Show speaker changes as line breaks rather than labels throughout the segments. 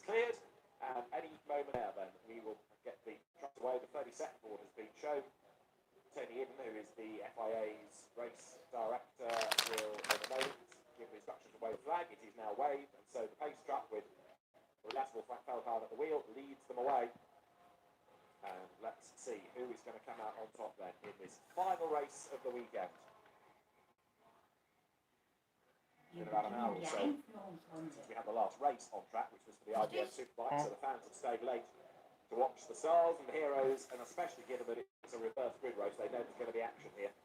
is cleared, and any moment now then we will get the trucks away. The 32nd board has been shown. Tony Eden, who is the FIA's race director, will in a moment give instructions to wave the flag. It is now waved, and so the pace truck with the relatable Frank Falcon at the wheel leads them away. And let's see who is going to come out on top then in this final race of the weekend. In about an hour or so, we had the last race on track, which was for the IBM Superbike, so the fans have stayed late to watch the stars and the heroes, and especially given that it's a reverse grid race, they know there's going to be action here.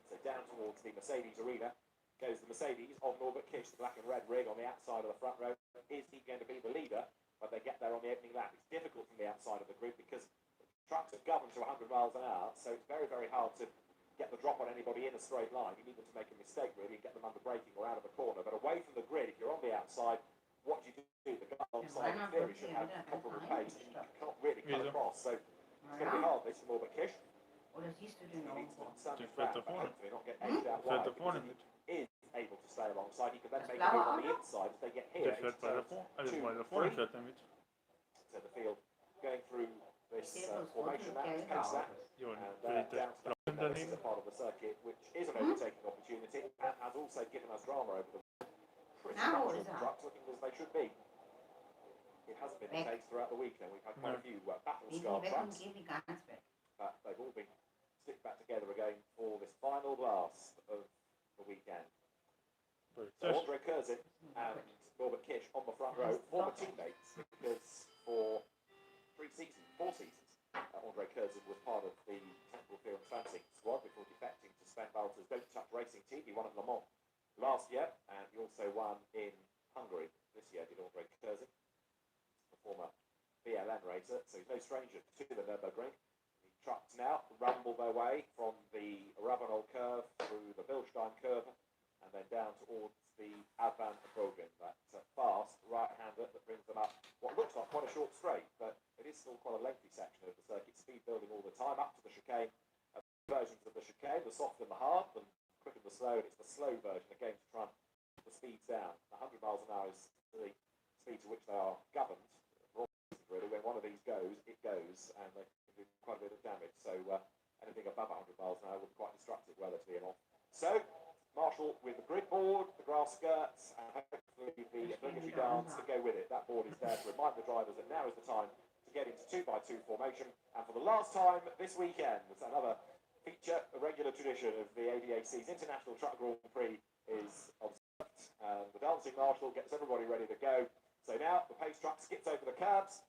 So down towards the Mercedes arena goes the Mercedes of Norbert Kish, the black and red rig on the outside of the front row. Is he going to be the leader when they get there on the opening lap? It's difficult from the outside of the grid because the trucks are governed to 100 miles an hour, so it's very, very hard to get the drop on anybody in a straight line. You need them to make a mistake, really, and get them under braking or out of a corner. But away from the grid, if you're on the outside, what do you do? The guy on the side, in theory, should have comparable pace. You can't really cut across, so it's going to be hard, this, for Norbert Kish. He needs to stand his ground, but hopefully not get edged out wide, because he is able to stay alongside. He can then make a move on the inside if they get here. So the field going through this formation, that pace that, and down to this is a part of the circuit which is an overtaking opportunity and has also given us drama over the pretty much the trucks looking as they should be. It hasn't been the case throughout the weekend. We've had quite a few battle-scarred trucks, but they've all been stick back together again for this final blast of the weekend. So Andre Curzin and Norbert Kish on the front row, former teammates, because for 4 seasons, Andre Curzin was part of the technical field fencing squad before defecting to Sven Walter's Don't Touch racing team. He won at Le Mans last year, and he also won in Hungary this year, did Andre Curzin, a former BLM racer, so he's no stranger to the Nürburgring. The trucks now rumble their way from the Ravenel curve through the Bilstein curve, and then down towards the Advan Bogen, that fast right-hander that brings them up what looks like quite a short straight, but it is still quite a lengthy section of the circuit, speed building all the time, up to the chicane. Versions of the chicane, the soft and the hard, the quick and the slow, and it's the slow version, again, to try and put the speeds down. 100 miles an hour is the speed to which they are governed. Really, when one of these goes, it goes, and they can do quite a bit of damage, so anything above 100 miles an hour would be quite destructive, relatively enough. So, Marshall with the grid board, the grass skirts, and hopefully the obligatory dance to go with it. That board is there to remind the drivers that now is the time to get into 2x2 formation. And for the last time this weekend, it's another feature, a regular tradition of the ADAC's International Truck Grand Prix is observed. The dancing marshal gets everybody ready to go. So now the pace truck skips over the curbs,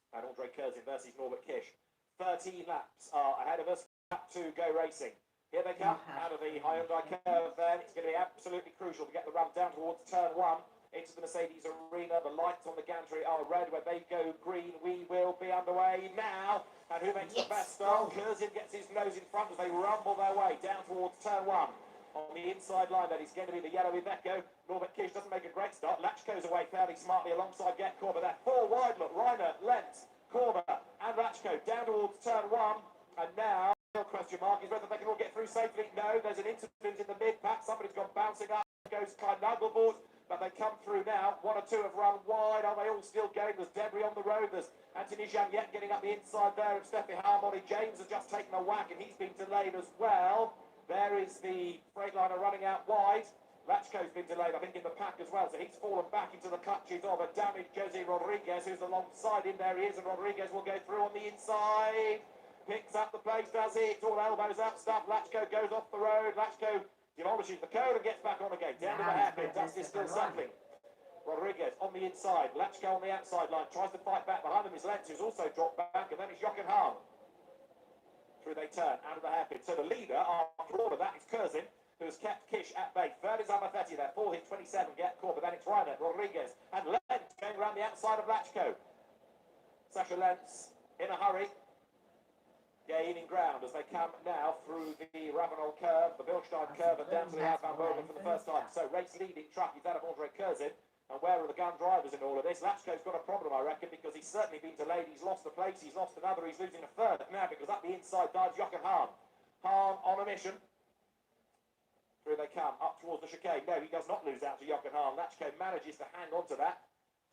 and Andre Curzin versus Norbert Kish. 13 laps are ahead of us. Lap 2, go racing. Here they come, out of the Hyundai curve then. It's going to be absolutely crucial to get the run down towards turn 1 into the Mercedes arena. The lights on the gantry are red. When they go green, we will be underway now. And who makes the best start? Curzin gets his nose in front as they rumble their way down towards turn 1. On the inside line, that is going to be the yellow Iveco. Norbert Kish doesn't make a great start. Latchko's away fairly smartly alongside Get Corber. They're 4 wide, look. Reiner, Lentz, Corber and Latchko down towards turn 1. And now, question mark is whether they can all get through safely. No, there's an incident in the mid-pack. Somebody's gone bouncing up. Goes Klein Nagelboard, but they come through now. 1 or 2 have run wide. Are they all still going? There's debris on the road. There's Anthony Jamiette getting up the inside there of Steffi Harmony. James has just taken a whack and he's been delayed as well. There is the Freightliner running out wide. Latchko's been delayed, I think, in the pack as well, so he's fallen back into the clutches of a damaged Jose Rodriguez, who's alongside him. There he is, and Rodriguez will go through on the inside. Picks up the pace, does it? All elbows up stuff. Latchko goes off the road. Latchko demolishes the code and gets back on again. Down to the hairpin. Dust is still settling. Rodriguez on the inside. Latchko on the outside line. Tries to fight back. Behind him is Lentz, who's also dropped back. And then it's Jochen Hahn. Through they turn, out of the hairpin. So the leader, after all of that, is Curzin, who has kept Kish at bay. Third is Amathetti there. 4 hit 27. Get caught. But then it's Reiner, Rodriguez, and Lentz going around the outside of Latchko. Sasha Lentz in a hurry. Gaining ground as they come now through the Ravenel curve, the Bilstein curve, and down to the Advan Bogen for the first time. So race leading truck is that of Andre Curzin. And where are the gun drivers in all of this? Latchko's got a problem, I reckon, because he's certainly been delayed. He's lost a place, he's lost another, he's losing a third now because up the inside dives Jochen Hahn. Hahn on a mission. Through they come, up towards the chicane. No, he does not lose out to Jochen Hahn. Latchko manages to hang on to that.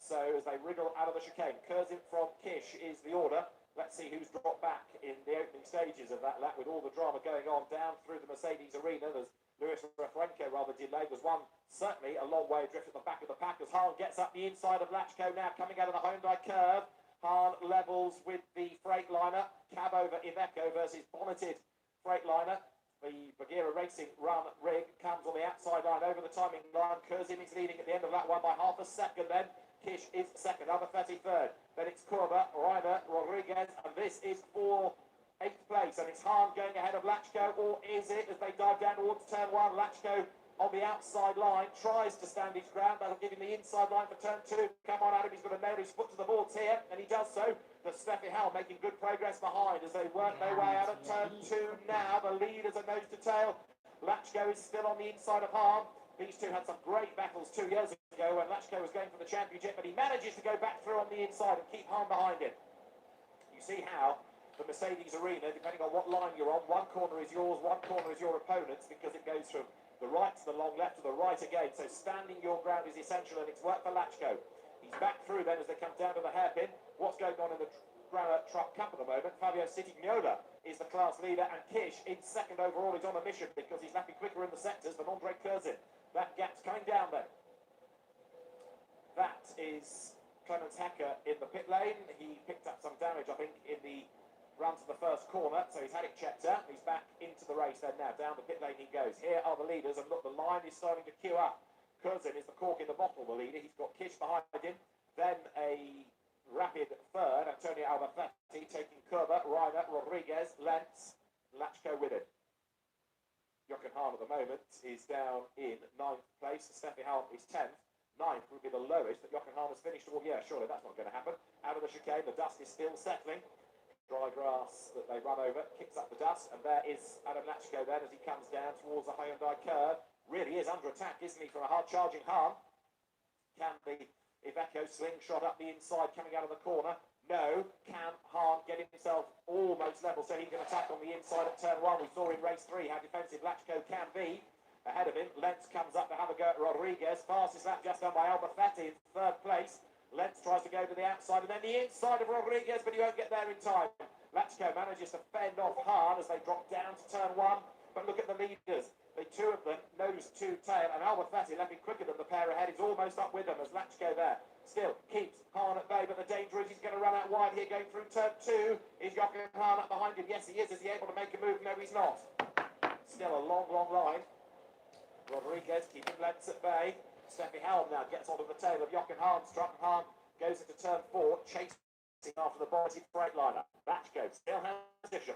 So as they wriggle out of the chicane, Curzon from Kish is the order. Let's see who's dropped back in the opening stages of that lap with all the drama going on down through the Mercedes arena. There's Luis Refrenco rather delayed. There's one certainly a long way adrift at the back of the pack as Hahn gets up the inside of Lachko now coming out of the Hyundai curve. Hahn levels with the Freightliner. Cab over Iveco versus bonneted Freightliner. The Bagheera Racing run rig comes on the outside line over the timing line. Curzon is leading at the end of that one by half a second then. Kish is second, Albafetti third. Then it's Kurba, Reiner, Rodriguez, and this is for 8th place. And it's Hahn going ahead of Lachko, or is it as they dive down towards turn one? Lachko on the outside line tries to stand his ground. That'll give him the inside line for turn two. Come on, Adam, he's got to nail his foot to the boards here, and he does so. But Steffi Howell making good progress behind as they work their way out of turn two now. The leaders are nose to tail. Lachko is still on the inside of Hahn. These two had some great battles 2 years ago when Lachko was going for the championship, but he manages to go back through on the inside and keep Hahn behind him. You see how the Mercedes arena, depending on what line you're on, one corner is yours, one corner is your opponent's, because it goes from the right to the long left to the right again. So standing your ground is essential, and it's worked for Lachko. He's back through then as they come down to the hairpin. What's going on in the Truck Cup at the moment? Fabio Citignola is the class leader, and Kish in second overall is on a mission because he's lapping quicker in the sectors than Andre Curzon. That gap's coming down then. That is Clemens Hecker in the pit lane. He picked up some damage, I think, in the run to the first corner, so he's had it checked out. He's back into the race then now. Down the pit lane he goes. Here are the leaders, and look, the line is starting to queue up. Curzon is the cork in the bottle, the leader. He's got Kish behind him. Then a rapid third, Antonio Albafetti taking Kurba, Reiner, Rodriguez, Lentz, Lachko with him. Jochen Hahn at the moment is down in 9th place. Steffi Howell is 10th. 9th would be the lowest that Jochen Hahn has finished. Well, yeah, surely that's not going to happen. Out of the chicane, the dust is still settling. Dry grass that they run over, kicks up the dust, and there is Adam Lachko then as he comes down towards the Hyundai curve. Really is under attack, isn't he, from a hard-charging Hahn? Can the Iveco slingshot up the inside coming out of the corner? No. Can Hahn get himself almost level so he can attack on the inside at turn one? We saw in race 3 how defensive Lachko can be. Ahead of him, Lentz comes up to have a go at Rodriguez. Fastest lap just done by Albafetti in 3rd place. Lentz tries to go to the outside and then the inside of Rodriguez, but he won't get there in time. Lachko manages to fend off Hahn as they drop down to turn one. But look at the leaders. The two of them, nose to tail, and Albafetti lapping quicker than the pair ahead. He's almost up with them as Lachko there still keeps Hahn at bay, but the danger is he's going to run out wide here going through turn two. Is Jochen Hahn up behind him? Yes, he is. Is he able to make a move? No, he's not. Still a long, long line. Rodriguez keeping Lentz at bay. Steffi Howell now gets onto the tail of Jochen Hahn's truck. Hahn goes into turn 4, chasing after the bonneted Freightliner. Lachko still has position.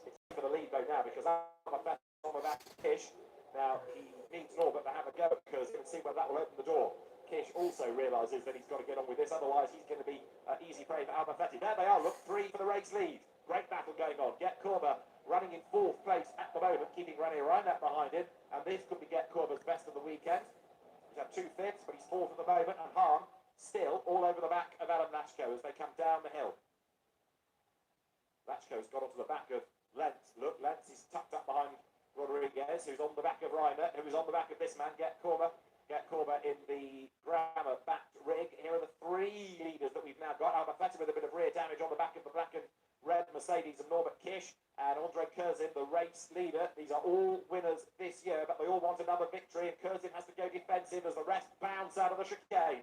It's for the lead though now because Albafetti's on the back of Kish. Now he needs Norbert to have a go because he can see whether that will open the door. Kish also realises that he's got to get on with this, otherwise he's going to be easy prey for Albafetti. There they are, look, 3 for the race lead. Great battle going on. Get Kurba running in 4th place at the moment, keeping René Reinhardt behind him, and this could be Get Kurba's best of the weekend. He's had 2 fifths, but he's 4th at the moment, and Hahn still all over the back of Adam Lachko as they come down the hill. Lachko's got onto the back of Lentz. Look, Lentz is tucked up behind Rodriguez, who's on the back of Reinhardt, who is on the back of this man, Get Kurba. Get Kurba in the Grammer-backed rig. Here are the 3 leaders that we've now got. Albafetti with a bit of rear damage on the back of the black and red Mercedes and Norbert Kish. And Andre Curzon, the race leader. These are all winners this year, but they all want another victory. And Curzon has to go defensive as the rest bounce out of the chicane.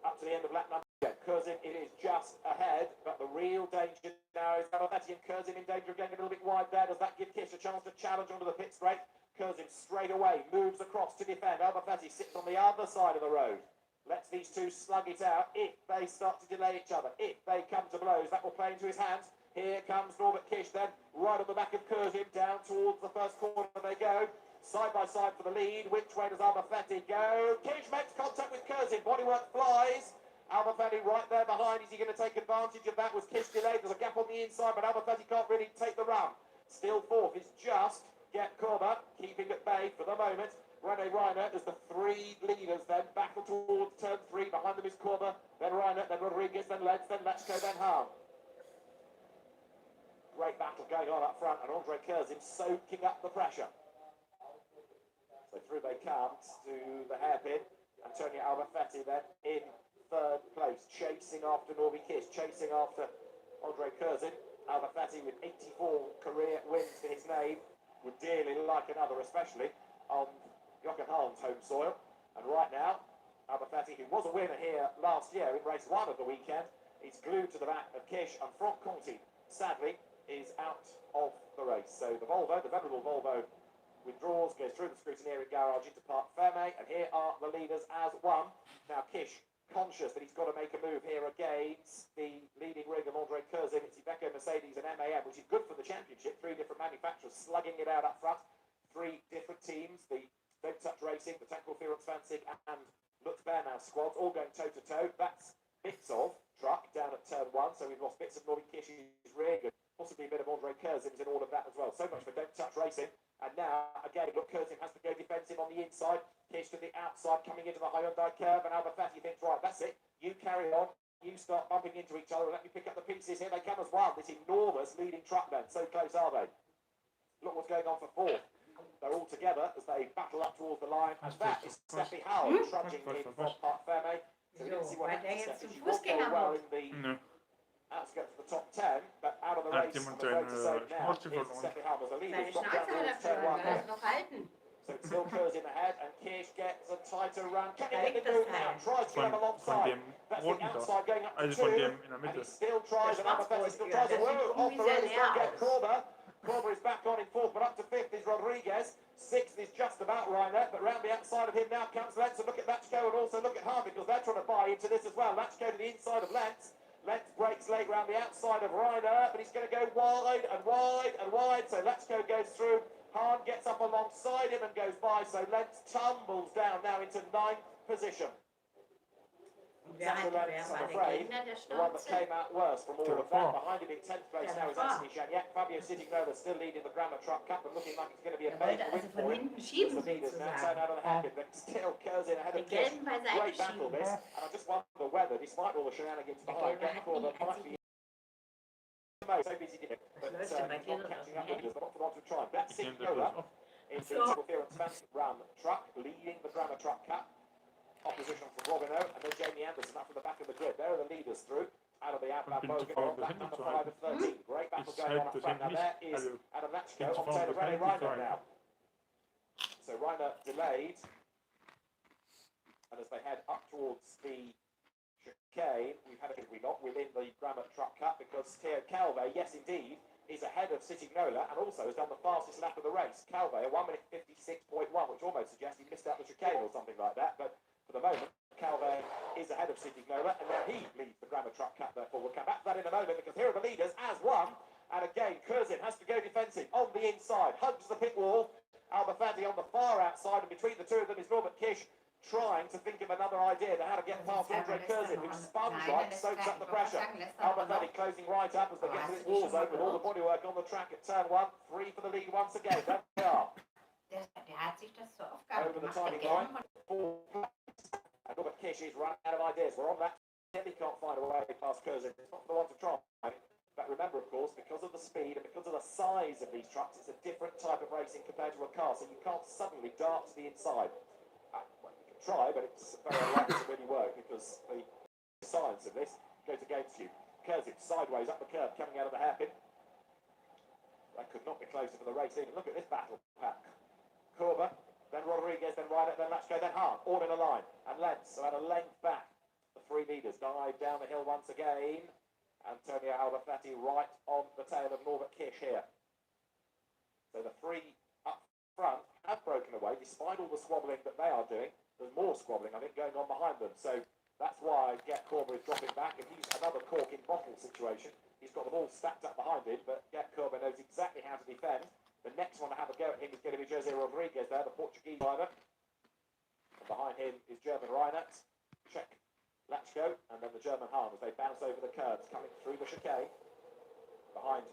Up to the end of lap number 10. Curzon, it is just ahead, but the real danger now is Albafetti and Curzon in danger of getting a little bit wide there. Does that give Kish a chance to challenge onto the pit straight? Curzon straight away moves across to defend. Albafetti sits on the other side of the road. Lets these two slug it out. If they start to delay each other, if they come to blows, that will play into his hands. Here comes Norbert Kish then, right on the back of Curzon, down towards the first corner they go. Side by side for the lead. Which way does Albafetti go? Kish makes contact with Curzon. Bodywork flies. Albafetti right there behind. Is he going to take advantage of that? Was Kish delayed? There's a gap on the inside, but Albafetti can't really take the run. Still 4th is just Get Kurba, keeping at bay for the moment. René Reinhardt as the 3 leaders then battle towards turn 3. Behind them is Kurba, then Reinhardt, then Rodriguez, then Lentz, then Lachko, then Hahn. Great battle going on up front, and Andre Curzon soaking up the pressure. So through they come to the hairpin, Antonio Albafetti then in third place, chasing after Norby Kish, chasing after Andre Curzin. Albafetti with 84 career wins to his name would dearly like another, especially on Jochen Hahn's home soil. And right now, Albafetti, who was a winner here last year in race 1 of the weekend, is glued to the back of Kish, and Franck Conti, sadly, is out of the race. So the Volvo, the venerable Volvo, withdraws, goes through the scrutineering garage into Parc Fermé, and here are the leaders as one. Now Kish, conscious that he's got to make a move here against the leading rig of Andre Curzin. It's Iveco, Mercedes and MAM, which is good for the championship. 3 different manufacturers slugging it out up front. 3 different teams, the Don't Touch Racing, the Tank Vierens Fancy and Lutz Bernau squads, all going toe-to-toe. That's bits of Truck down at turn 1, so we've lost bits of Norby Kish's rig, and possibly a bit of Andre Curzin in all of that as well. So much for Don't Touch Racing. And now, again, look, Curzin has to go defensive on the inside. Kish to the outside, coming into the Hyundai curve, and Albafetti thinks, right, that's it. You carry on. You start bumping into each other, and let me pick up the pieces. Here they come as one. This enormous leading truck then. So close are they? Look what's going on for 4th. They're all together as they battle up towards the line. And that is Steffi Howell trudging in from Parc Fermé. So we didn't see what happened to Steffi. She was going well in the outskirts of the top 10, but out of the race, I'm afraid to say now, is Steffi Howell as a leader. He's got down towards turn 1 there. So it's still Curzin ahead, and Kish gets a tighter run. Can he get the move now? Tries to get him alongside. That's the outside going up to 2. And he still tries, and Albafetti still tries. Whoa, off the road is going to get Corber. Corber is back on in 4th, but up to 5th is Rodriguez. 6th is just about Reiner, but round the outside of him now comes Lentz. And look at Latchko and also look at Hahn, because they're trying to buy into this as well. Latchko to the inside of Lentz. Lentz breaks late round the outside of Reiner, but he's going to go wide and wide and wide. So Latchko goes through. Hahn gets up alongside him and goes by. So Lentz tumbles down now into 9th position. Sasha Lentz, I'm afraid, the one that came out worse from all of that. Behind him in 10th place now is Anthony Janiak. Fabio Citignola still leading the Grammar Truck Cup and looking like it's going to be a major win for him. The leaders now turn out on the hairpin, but still Curzin ahead of Kish. Great battle this, and I just wonder whether, despite all the shenanigans behind, Get Corber might be so busy did it, but not catching up with us, but not for want of trying. That's Citignola in the Tank Vierens Fancy Run Truck, leading the Grammar Truck Cup. Opposition from Robino, and then Jamie Anderson up from the back of the grid. There are the leaders through. Out of the Outbound Bogan, on back number 5 of 13. Great battle going on up front. Now there is Adam Latchko on tail of Reiner now. So Reiner delayed. And as they head up towards the chicane, we've had a we not within the Grammar Truck Cup, because Theo Calve, yes indeed, is ahead of Citignola and also has done the fastest lap of the race. Calve, a 1:56.1, which almost suggests he missed out the chicane or something like that, but for the moment, Calve is ahead of Citignola, and now he leads the Grammar Truck Cup, therefore. We'll come back to that in a moment, because here are the leaders as one. And again, Curzin has to go defensive on the inside, hugs the pit wall. Albafetti on the far outside, and between the two of them is Norbert Kish, trying to think of another idea to how to get past Andre Curzin, who sponge-like soaks up the pressure. Albafetti closing right up as they get to this wall zone with all the bodywork on the track at turn 1. 3 for the lead once again. There they are. Over the timing line. 4. And Norbert Kish is running out of ideas. We're on that. He can't find a way past Curzin. It's not the one to try. But remember, of course, because of the speed and because of the size of these trucks, it's a different type of racing compared to a car. So you can't suddenly dart to the inside. Well, you can try, but it's very unlikely to really work, because the science of this goes against you. Curzin sideways up the curve, coming out of the hairpin. That could not be closer for the race even. Look at this battle pack. Corber, then Rodriguez, then Reiner, then Latchko, then Hahn, all in a line. And Lentz, so at a length back. The 3 leaders dive down the hill once again. Antonio Albafetti right on the tail of Norbert Kish here. So the 3 up front have broken away, despite all the squabbling that they are doing. There's more squabbling, I think, going on behind them. So that's why Get Corber is dropping back, and he's another cork in bottle situation. He's got them all stacked up behind him, but Get Corber knows exactly how to defend. The next one to have a go at him is going to be Jose Rodriguez there, the Portuguese driver. And behind him is German Reiner, Czech Latchko, and then the German Hahn as they bounce over the curbs, coming through the chicane. Behind,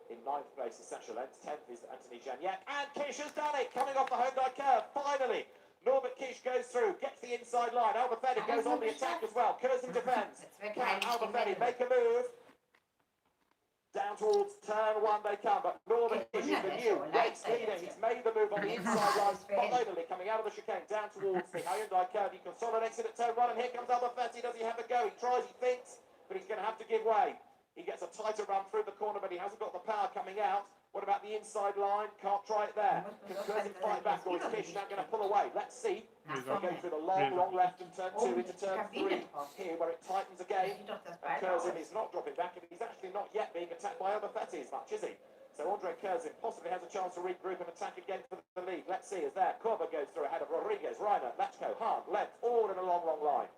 in 9th place is Sasha Lentz, 10th is Anthony Janiak, and Kish has done it, coming off the Hyundai curve, finally! Norbert Kish goes through, gets the inside line, Albafetti goes on the attack as well, Curzin defends. Can Albafetti make a move? Down towards turn one they come, but Norman is the new race leader. He's made the move on the inside line, finally coming out of the chicane, down towards the Hyundai curve. He consolidates it at turn one, and here comes Albafetti. Does he have a go? He tries, he thinks, but he's going to have to give way. He gets a tighter run through the corner, but he hasn't got the power coming out. What about the inside line? Can't try it there. Can Curzon fight back, or is Kish now going to pull away? Let's see. He's going to go through the long left and turn two into turn three here, where it tightens again. And Curzon is not dropping back, and he's actually not yet being attacked by Albafetti as much, is he? So Andre Curzon possibly has a chance to regroup and attack again for the lead. Let's see, is there. Corba goes through ahead of Rodriguez, Reiner, Lachko, Hahn, left, all in a long line.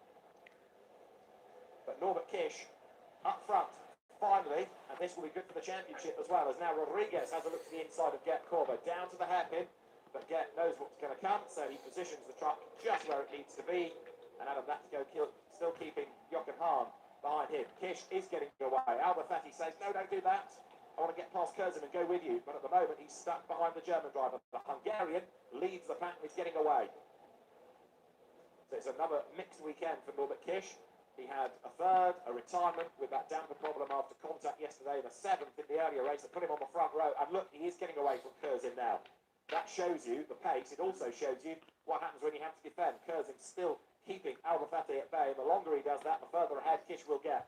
But Norbert Kish up front. Finally, and this will be good for the championship as well, as now Rodriguez has a look to the inside of Gert Corba, down to the hairpin, but Gert knows what's going to come, so he positions the truck just where it needs to be, and Adam Lachko still keeping Jochen Hahn behind him. Kish is getting away. Albafetti says, no, don't do that. I want to get past Curzon and go with you, but at the moment he's stuck behind the German driver. The Hungarian leads the pack and he's getting away. So it's another mixed weekend for Norbert Kish. He had a third, a retirement with that damper problem after contact yesterday, and a seventh in the earlier race that put him on the front row. And look, he is getting away from Curzon now. That shows you the pace. It also shows you what happens when you have to defend. Curzon still keeping Albafetti at bay. And the longer he does that, the further ahead Kish will get.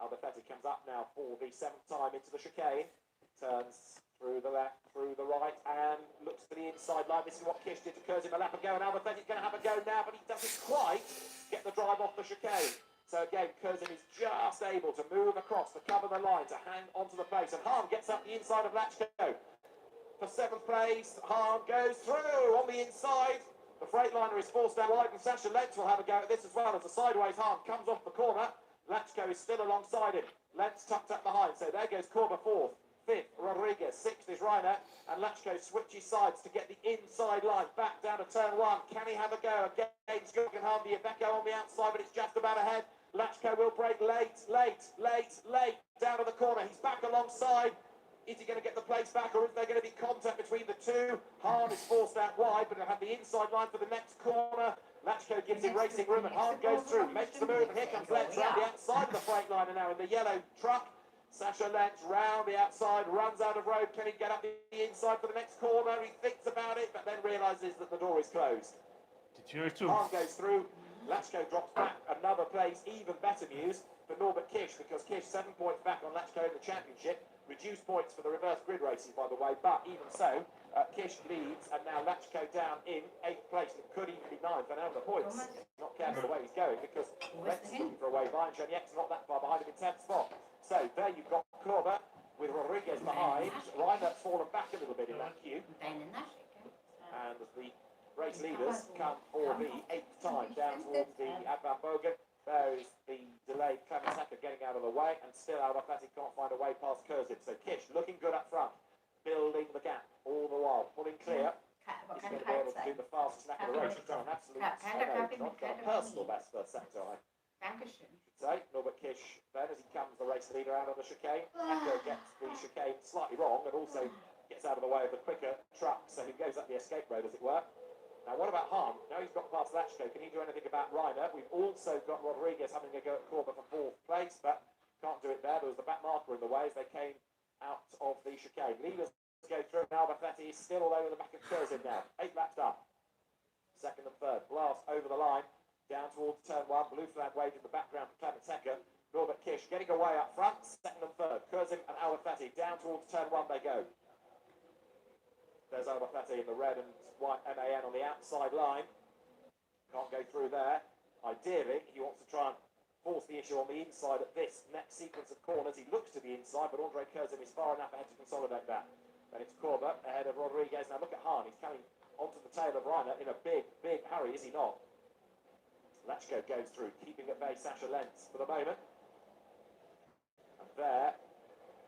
Albafetti comes up now for the seventh time into the chicane. Turns through the left, through the right, and looks for the inside line. This is what Kish did to Curzon a lap ago, and Albafetti's going to have a go now, but he doesn't quite get the drive off the chicane. So again, Curzon is just able to move across to cover the line, to hang onto the pace, and Hahn gets up the inside of Lachko. For seventh place, Hahn goes through on the inside. The Freightliner is forced out wide, and Sasha Lentz will have a go at this as well, as the sideways Hahn comes off the corner. Lachko is still alongside him. Lentz tucked up behind, so there goes Corba fourth. Fifth, Rodriguez. Sixth is Reiner. And Lachko switches sides to get the inside line. Back down to turn one. Can he have a go? Again, Jochen Hahn, the Iveco on the outside, but it's just about ahead. Lachko will break late. Down to the corner. He's back alongside. Is he going to get the place back, or is there going to be contact between the two? Hahn is forced out wide, but he'll have the inside line for the next corner. Lachko gives him racing room, and Hahn goes through, makes the move, and here comes Lentz round the outside of the Freightliner now in the yellow truck. Sasha Lentz round the outside, runs out of road. Can he get up the inside for the next corner? He thinks about it, but then realises that the door is closed. Hahn goes through. Lachko drops back another place. Even better news for Norbert Kish, because Kish 7 points back on Lachko in the championship. Reduced points for the reverse grid races, by the way, but even so, Kish leads, and now Lachko down in 8th place. It could even be 9th, and out of the points. Not careful the way he's going, because Lentz is looking for a wave line. Janiek's not that far behind him in 10th spot. So there you've got Corba with Rodriguez behind. Reiner's fallen back a little bit in that queue. And the race leaders come for the 8th time down towards the Advan Bogen. There is the delayed Klamataka getting out of the way, and still Albafetti can't find a way past Curzon. So Kish looking good up front, building the gap all the while, pulling clear. He's going to be able to do the fastest lap of the race. He's done an absolute not got a personal best first sector, I should say. Norbert Kish then, as he comes the race leader out of the chicane. Echo gets the chicane slightly wrong, and also gets out of the way of the quicker truck, so he goes up the escape road, as it were. Now, what about Hahn? Now he's got past Lachko. Can he do anything about Reiner? We've also got Rodriguez having a go at Corba for 4th place, but can't do it there. There was the back marker in the way as they came out of the chicane. Leaders go through. Now Albafetti is still all over the back of Curzon now. 8 laps done. 2nd and 3rd. Blast over the line. Down towards turn 1. Blue flag waved in the background for Klamataka. Norbert Kish getting away up front. 2nd and 3rd. Curzon and Albafetti. Down towards turn 1 they go. There's Albafetti in the red and white MAN on the outside line. Can't go through there. Ideally, he wants to try and force the issue on the inside at this next sequence of corners. He looks to the inside, but Andre Curzon is far enough ahead to consolidate that. Then it's Corba ahead of Rodriguez. Now look at Hahn. He's coming onto the tail of Reiner in a big hurry, is he not? Lachko goes through, keeping at bay Sasha Lentz for the moment. And there,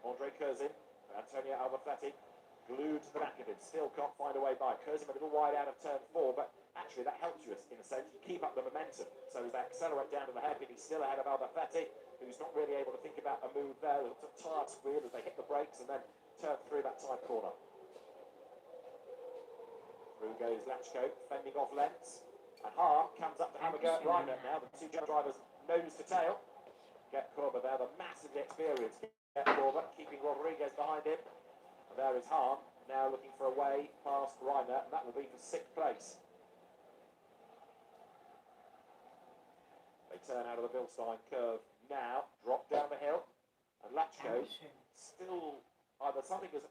Andre Curzon and Antonio Albafetti glued to the back of him. Still can't find a way by. Curzon a little wide out of turn 4, but actually that helps you in a sense. You keep up the momentum. So as they accelerate down to the hairpin, he's still ahead of Albafetti, who's not really able to think about a move there. It's a tired squeal as they hit the brakes and then turn through that tight corner. Through goes Lachko, fending off Lentz. And Hahn comes up to have a go at Reiner now. The two drivers nose to tail. Get Corber there, the massive experience. Get Corber, keeping Rodriguez behind him. And there is Hahn, now looking for a way past Reiner, and that will be for 6th place. They turn out of the Bilstein curve now, drop down the hill, and Lachko still either something has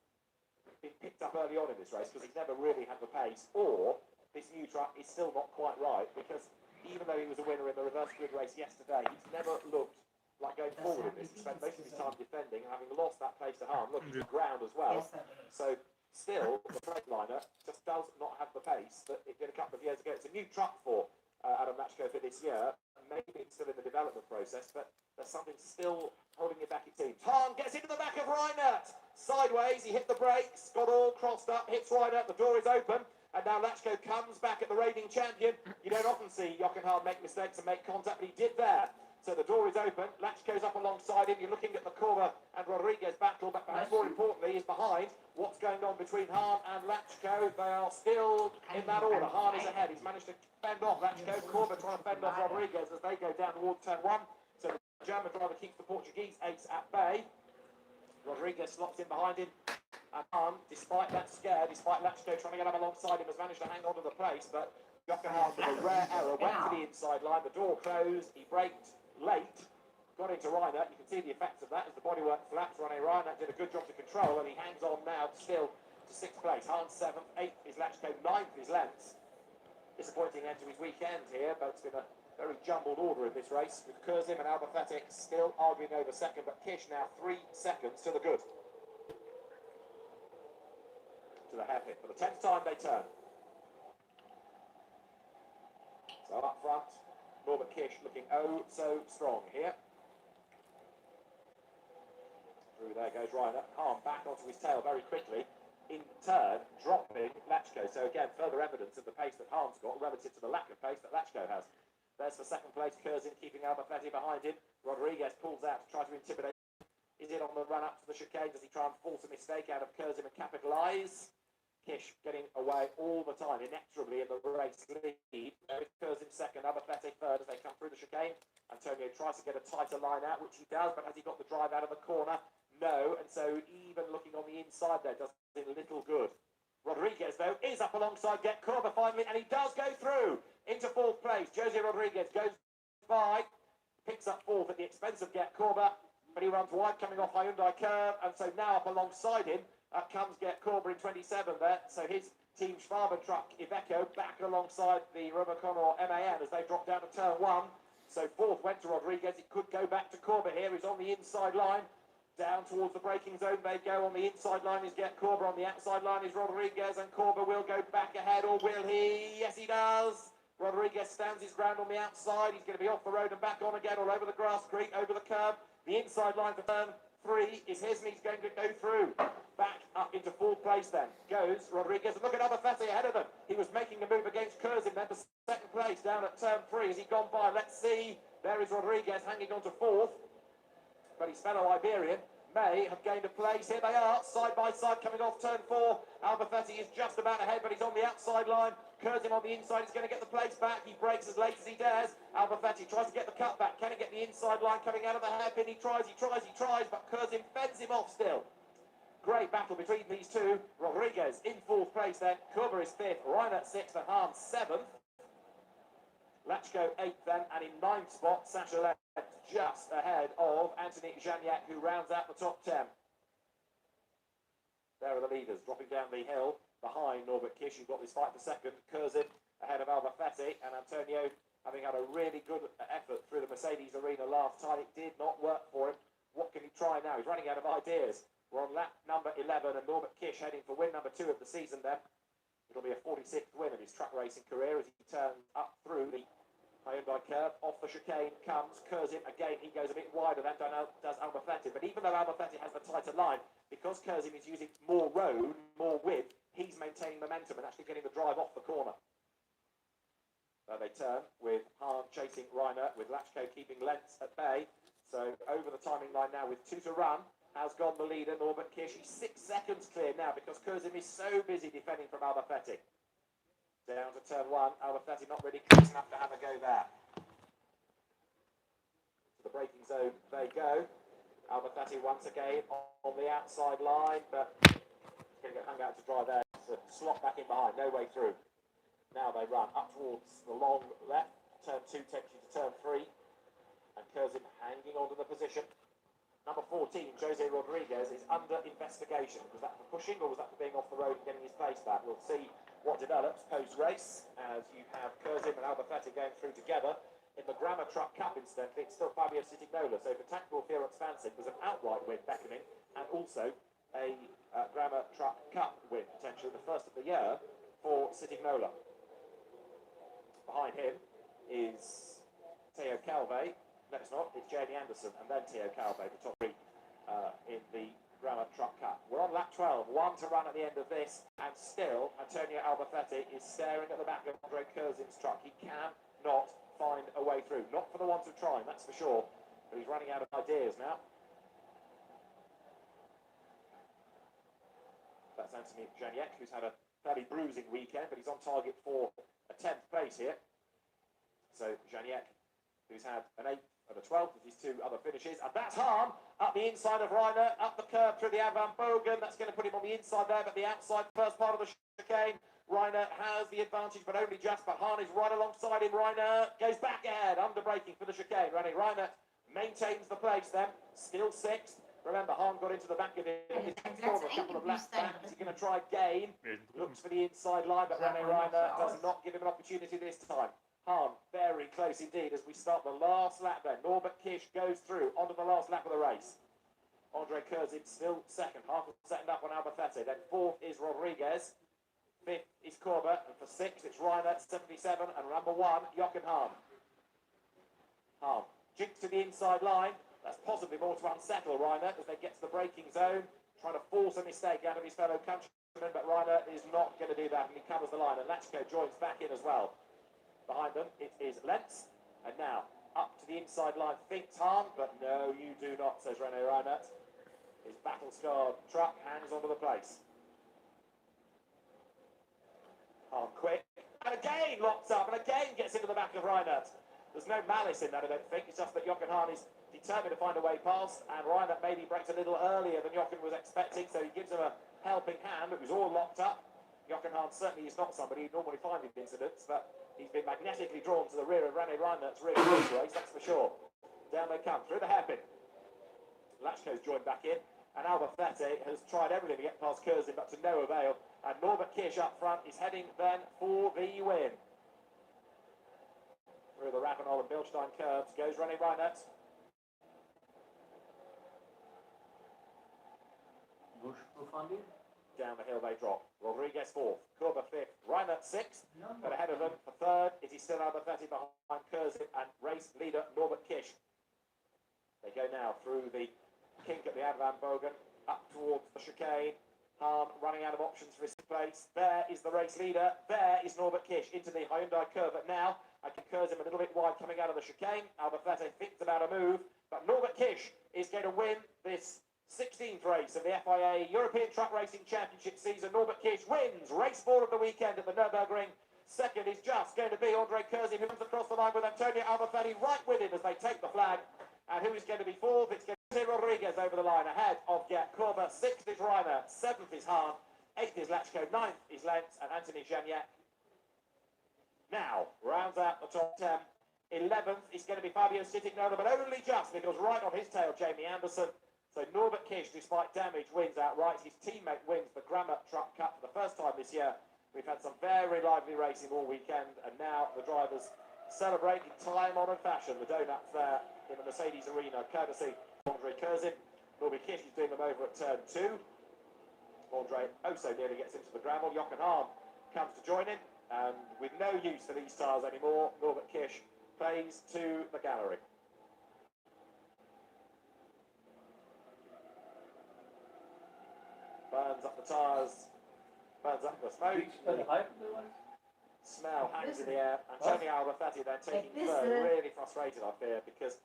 been picked up early on in this race because he's never really had the pace, or this new truck is still not quite right, because even though he was a winner in the reverse grid race yesterday, he's never looked like going forward in this. He spent most of his time defending, and having lost that place to Hahn, looking to the ground as well. So still, the Freightliner just does not have the pace that it did a couple of years ago. It's a new truck for Adam Lachko for this year. Maybe it's still in the development process, but there's something still holding it back, it seems. Hahn gets into the back of Reiner. Sideways, he hit the brakes, got all crossed up, hits Reiner, the door is open, and now Lachko comes back at the reigning champion. You don't often see Jochen Hahn make mistakes and make contact, but he did there. So the door is open, Lachko's up alongside him. You're looking at the Corber and Rodriguez battle, but perhaps more importantly is behind what's going on between Hahn and Lachko. They are still in that order. Hahn is ahead, he's managed to fend off Lachko. Corber trying to fend off Rodriguez as they go down towards turn 1. So the German driver keeps the Portuguese ace at bay. Rodriguez slots in behind him, and Hahn, despite that scare, despite Lachko trying to get up alongside him, has managed to hang on to the place, but Jochen Hahn, with a rare error, went to the inside line, the door closed, he braked late, got into Reiner. You can see the effects of that as the bodywork flaps. Reiner did a good job to control, and he hangs on now still to 6th place. Hahn 7th, 8th is Lachko, 9th is Lentz. Disappointing end to his weekend here, but it's been a very jumbled order in this race, with Kurzim and Albacetic still arguing over second, but Kish now 3 seconds to the good. To the hairpin. For the 10th time they turn. So up front, Norbert Kish looking oh so strong here. Through there goes Reiner. Hahn back onto his tail very quickly. In turn, dropping Lachko. So again, further evidence of the pace that Hahn's got relative to the lack of pace that Lachko has. There's for 2nd place, Kurzim keeping Albafetti behind him. Rodriguez pulls out to try to intimidate. Is it on the run up to the chicane? Does he try and force a mistake out of Kurzim and capitalise? Kish getting away all the time, inexorably in the race lead. There is Kurzim 2nd, Albafetti 3rd as they come through the chicane. Antonio tries to get a tighter line out, which he does, but has he got the drive out of the corner? No, and so even looking on the inside there does him little good. Rodriguez, though, is up alongside Get Corber finally, and he does go through into 4th place. Jose Rodriguez goes by, picks up 4th at the expense of Get Corber, but he runs wide coming off Hyundai curve, and so now up alongside him comes Get Corber in 27 there. So his team Schwaben truck Iveco back alongside the Rubicon or MAN as they drop down to turn 1. So 4th went to Rodriguez. It could go back to Corber here. He's on the inside line. Down towards the braking zone they go. On the inside line is Get Corber. On the outside line is Rodriguez, and Corber will go back ahead, or will he? Yes, he does. Rodriguez stands his ground on the outside. He's going to be off the road and back on again, all over the grass creek, over the curb. The inside line for turn 3 is his, and he's going to go through. Back up into 4th place then goes Rodriguez, and look at Albafetti ahead of them. He was making the move against Kurzim then for 2nd place down at turn 3. Has he gone by? Let's see. There is Rodriguez hanging on to 4th. But his fellow Iberian may have gained a place. Here they are, side by side, coming off turn 4. Albafetti is just about ahead, but he's on the outside line. Kurzim on the inside is going to get the place back. He brakes as late as he dares. Albafetti tries to get the cut back. Can he get the inside line coming out of the hairpin? He tries, but Kurzim fends him off still. Great battle between these two. Rodriguez in 4th place then. Corber is 5th, Reiner 6th, and Hahn 7th. Lachko 8th then, and in 9th spot, Sacha Lent, just ahead of Anthony Janiak, who rounds out the top 10. There are the leaders, dropping down the hill behind Norbert Kish, who got this fight for 2nd. Kurzim ahead of Albafetti, and Antonio having had a really good effort through the Mercedes arena last time. It did not work for him. What can he try now? He's running out of ideas. We're on lap number 11, and Norbert Kish heading for win number 2 of the season then. It'll be a 46th win of his truck racing career as he turns up through the Hyundai curve. Off the chicane comes Kurzim. Again, he goes a bit wider than does Albafetti. But even though Albafetti has the tighter line, because Kurzim is using more road, more width, he's maintaining momentum and actually getting the drive off the corner. So they turn with Hahn chasing Reiner, with Lachko keeping Lentz at bay. So over the timing line now with 2 to run. Has gone the leader, Norbert Kish. He's 6 seconds clear now because Kurzim is so busy defending from Albafetti. Down to turn 1, Albafetti not really close enough to have a go there. To the the braking zone they go. Albafetti once again on the outside line, but he's going to get hung out to dry there. So slot back in behind, no way through. Now they run up towards the long left. Turn 2 takes you to turn 3. And Curzon hanging onto the position. Number 14, Jose Rodriguez, is under investigation. Was that for pushing or was that for being off the road and getting his pace back? We'll see what develops post-race as you have Curzon and Albafetti going through together. In the Grammar Truck Cup, incidentally, it's still Fabio Citignola. So for Tactical Fear Expansive, there's an outright win beckoning and also a Grammar Truck Cup win, potentially the first of the year for Citignola. Behind him is Theo Calve. No, it's not. It's Jamie Anderson and then Theo Calve, the top 3 in the Grammar Truck Cup. We're on lap 12, 1 to run at the end of this, and still Antonio Albafetti is staring at the back of Andre Curzon's truck. He cannot find a way through. Not for the want of trying, that's for sure. But he's running out of ideas now. That's Anthony Janiek, who's had a fairly bruising weekend, but he's on target for a 10th place here. So Janiek, who's had an 8th and a 12th with his 2 other finishes, and that's Hahn up the inside of Reiner, up the curb through the Van Bogen. That's going to put him on the inside there, but the outside first part of the chicane, Reiner has the advantage, but only just. But Hahn is right alongside him. Reiner goes back ahead, under braking for the chicane. Reiner maintains the place then, still 6th. Remember, Hahn got into the back of him. He's corner a couple of laps back. Is he going to try again? Looks for the inside line, but Reiner does not give him an opportunity this time. Hahn very close indeed as we start the last lap then. Norbert Kish goes through onto the last lap of the race. Andre Curzon still 2nd, half a second up on Albafetti. Then 4th is Rodriguez. 5th is Corbett, and for 6th it's Reiner, 77, and number 1, Jochen Hahn. Hahn jinks to the inside line. That's possibly more to unsettle Reiner as they get to the braking zone, trying to force a mistake out of his fellow countryman, but Reiner is not going to do that, and he covers the line, and Lachko joins back in as well. Behind them, it is Lentz, and now up to the inside line, thinks Hahn, but no, you do not, says René Reinert. His battle-scarred truck hangs onto the place. Hahn quick, and again locks up, and again gets into the back of Reinert. There's no malice in that, I don't think. It's just that Jochen Hahn is determined to find a way past, and Reinert maybe breaks a little earlier than Jochen was expecting, so he gives him a helping hand. It was all locked up. Jochen Hahn certainly is not somebody who'd normally find in incidents, but he's been magnetically drawn to the rear of René Reinert's rear in this race, that's for sure. Down they come, through the hairpin. Lachko's joined back in, and Albafetti has tried everything to get past Curzon, but to no avail. And Norbert Kish up front is heading then for the win. Through the Ravenel and Bilstein curves goes René Reinert. Down the hill they drop. Rodriguez 4th, Corber 5th, Reinert 6th, but ahead of them for 3rd is he still Albafetti behind Curzon and race leader Norbert Kish. They go now through the kink at the Van Bogen, up towards the chicane. Hahn running out of options for his place. There is the race leader. There is Norbert Kish into the Hyundai Curvette now. I can Curzon a little bit wide coming out of the chicane. Albafetti thinks about a move, but Norbert Kish is going to win this 16th race of the FIA European Truck Racing Championship season. Norbert Kish wins race 4 of the weekend at the Nürburgring. 2nd is just going to be Andre Curzon, who comes across the line with Antonio Albafetti right with him as they take the flag. And who is going to be 4th? It's going to be Rodriguez over the line ahead of Gert Corber. 6th is Reiner, 7th is Hahn, 8th is Lachko, 9th is Lentz, and Anthony Janiak. Now, rounds out the top 10. 11th is going to be Fabio Citignola, but only just because right on his tail, Jamie Anderson. So Norbert Kish, despite damage, wins outright. His teammate wins the Grammar Truck Cup for the first time this year. We've had some very lively racing all weekend, and now the drivers celebrate in time-honoured fashion the donuts there in the Mercedes Arena, courtesy of Andre Curzon. Norbert Kish is doing them over at turn 2. Andre also nearly gets into the gravel. Jochen Hahn comes to join him, and with no use for these tyres anymore, Norbert Kish plays to the gallery. Burns up the tyres, burns up the smoke. Smell hangs in the air. Antonio Albafetti then taking third, really frustrated, I fear, because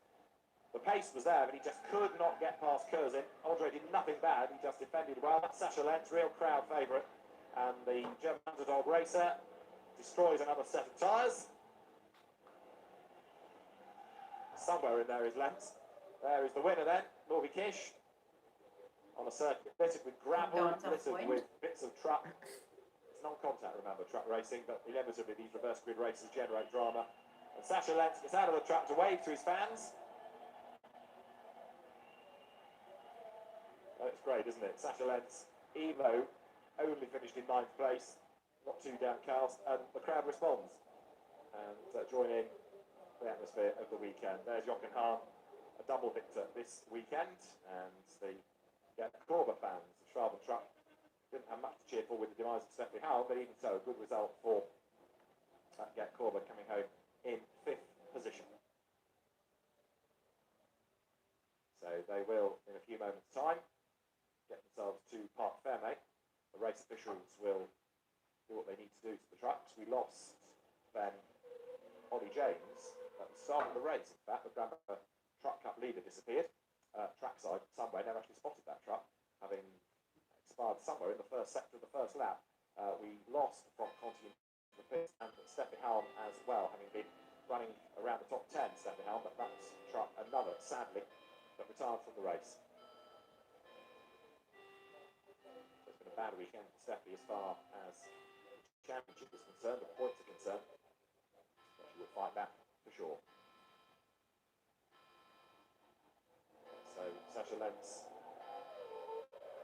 the pace was there, but he just could not get past Curzon. Andre did nothing bad, he just defended well. That's Sasha Lentz, real crowd favourite. And the German underdog racer destroys another set of tyres. somewhere in there is Lentz. There is the winner then, Norby Kish, on a circuit littered with gravel, littered with bits of truck. It's non-contact, remember, truck racing, but inevitably these reverse grid races generate drama. And Sasha Lentz gets out of the truck to wave to his fans. Oh, it's great, isn't it? Sasha Lentz, Evo, only finished in 9th place, not too downcast, and the crowd responds and join in the atmosphere of the weekend. There's Jochen Hahn, a double victor this weekend, and the Corba fans of Schwab and Truck didn't have much to cheer for with the demise of Stephanie Howell, but even so, a good result for Get Corba coming home in 5th position. So they will, in a few moments' time, get themselves to Parc Fermé. The race officials will do what they need to do to the trucks. We lost then Ollie James at the start of the race. In fact, the Brabham Truck Cup leader disappeared. Trackside somewhere, never actually spotted that truck, having expired somewhere in the first sector of the first lap. We lost from Conti to the pits, and Stephanie Howell as well, having been running around the top 10, Stephanie Howell, but that's truck another, sadly, that retired from the race. So it's been a bad weekend for Stephanie as far as the championship is concerned, the points are concerned. But she will fight back for sure. So Sasha Lentz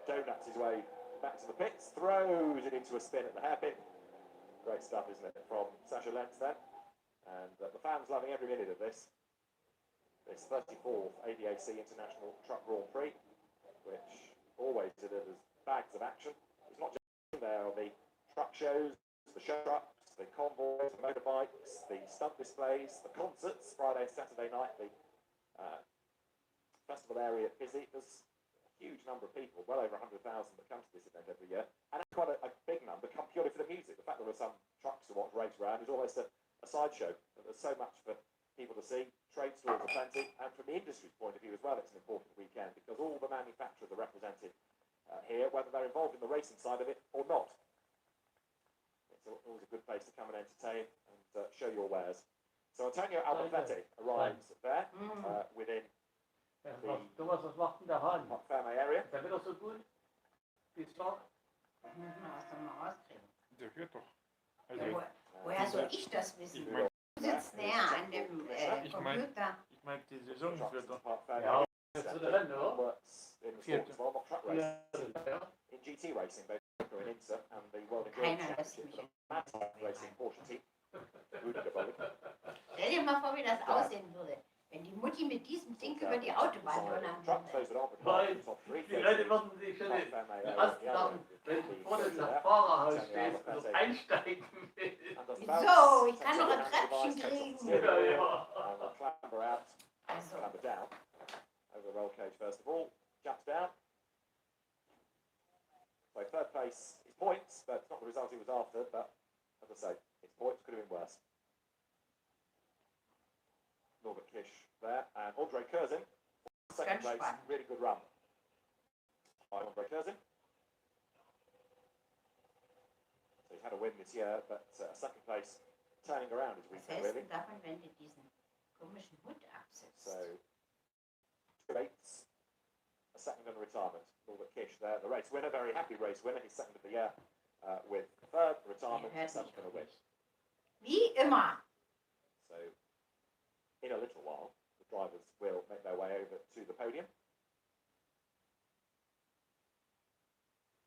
donuts his way back to the pits, throws it into a spin at the hairpin. Great stuff, isn't it, from Sasha Lentz then? And the fans loving every minute of this 34th ADAC International Truck Grand Prix, which always delivers bags of action. It's not just there on the truck shows, the show trucks, the convoys, the motorbikes, the stunt displays, the concerts, Friday, Saturday night, the festival area busy. There's a huge number of people, well over 100,000 that come to this event every year, and that's quite a big number come purely for the music. The fact that there are some trucks to watch race around is almost a sideshow. There's so much for people to see. Trade stalls are plenty, and from the industry's point of view as well, it's an important weekend because all the manufacturers are represented here, whether they're involved in the racing side of it or not. It's always a good place to come and entertain and show your wares. So Antonio Albufetti arrives there within
Thomas, was macht denn der Hahn?
Fermé area.
Der wird doch so gut. Wie stark?
Das müssen wir erst einmal rauskriegen.
Der wird doch.
Ja,
Also,
woher soll ich das wissen?
ich mein,
Sitzt der an dem Computer?
ich mein, die Saison wird doch.
Ja, jetzt wird er rennen, oder?
Vierte.
In GT racing, both in INSA and the World
Keiner
Endurance
lässt
Championship,
mich.
the Mountain Racing Porsche team.
Stell dir mal vor, wie das aussehen würde, wenn die Mutti mit diesem Ding über die Autobahn donnern würde.
Nein, die Leute würden sich schon den ersten Namen, wenn du vorne im Fahrerhaus stehst und das einsteigen willst.
Wieso? Ich kann noch ein Treppchen kriegen.
Ja, ja.
Clamber out,
Also,
clamber down. Over the roll cage first of all, jumps down. So third place is points, but it's not the result he was after, but as I say, his points could have been worse. Norbert Kish there, and Andre Curzin, second place, really good run by Andre Curzin. So he's had a win this year, but second place, turning around his
was
weekend
hältst
really.
du davon, wenn du diesen komischen Hut absetzt?
So, 2/8, a second and a retirement. Norbert Kish there, the race winner, very happy race winner, he's second of the year with third retirement,
Er hört
seventh
mich
and a win.
nicht. Wie immer.
So, in a little while, the drivers will make their way over to the podium.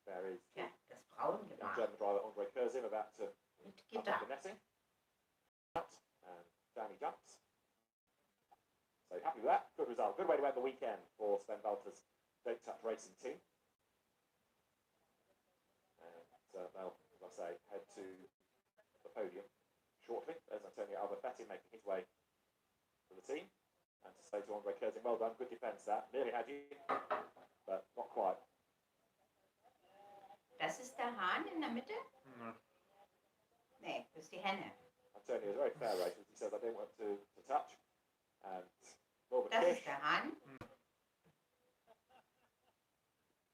There is
Ja, das braun
young
gemacht.
German driver Andre Curzin about to
Mit
up
Gitter.
the netting. Out, and down he jumps. So happy with that. Good result. Good way to end the weekend for Sven Valter's Date Touch Racing team. And they'll, as I say, head to the podium shortly. There's Antonio Albufetti making his way to the team. And to say to Andre Curzin, well done, good defence that. Nearly had you, but not quite.
Das ist der Hahn in der Mitte?
Ja.
Nee, das ist die Henne.
Antonio is a very fair race. He says, I don't want to touch. And Norbert
Das
Kish,
ist der Hahn.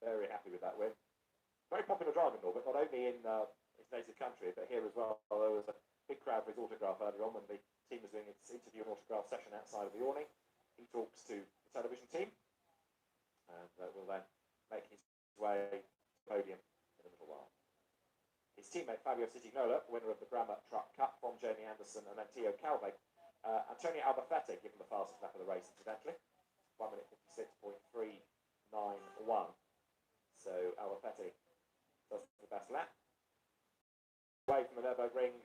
very happy with that win. Very popular driver, Norbert, not only in his native country, but here as well. There was a big crowd for his autograph earlier on when the team was doing its interview and autograph session outside of the awning. he talks to the television team and will then make his way to the podium in a little while. His teammate Fabio Citignola, winner of the Brabham Truck Cup from Jamie Anderson and then Theo Calve, Antonio Albafete given the fastest lap of the race incidentally, 1 minute 56.391. So Albafete does the best lap. Away from the Nürburgring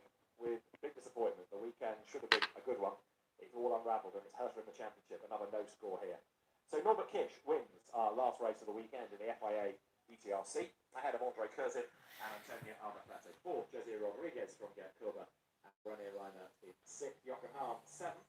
with big disappointment. The weekend should have been a good one. It's all unravelled and it's Hertha in the championship. Another no score here. So Norbert Kish wins our last race of the weekend in the FIA ETRC ahead of Andre Curzit and Antonio Albafete. Fourth, Jose Rodriguez from Gert Kurber and René Reiner in sixth. Jochen Hahn, seventh.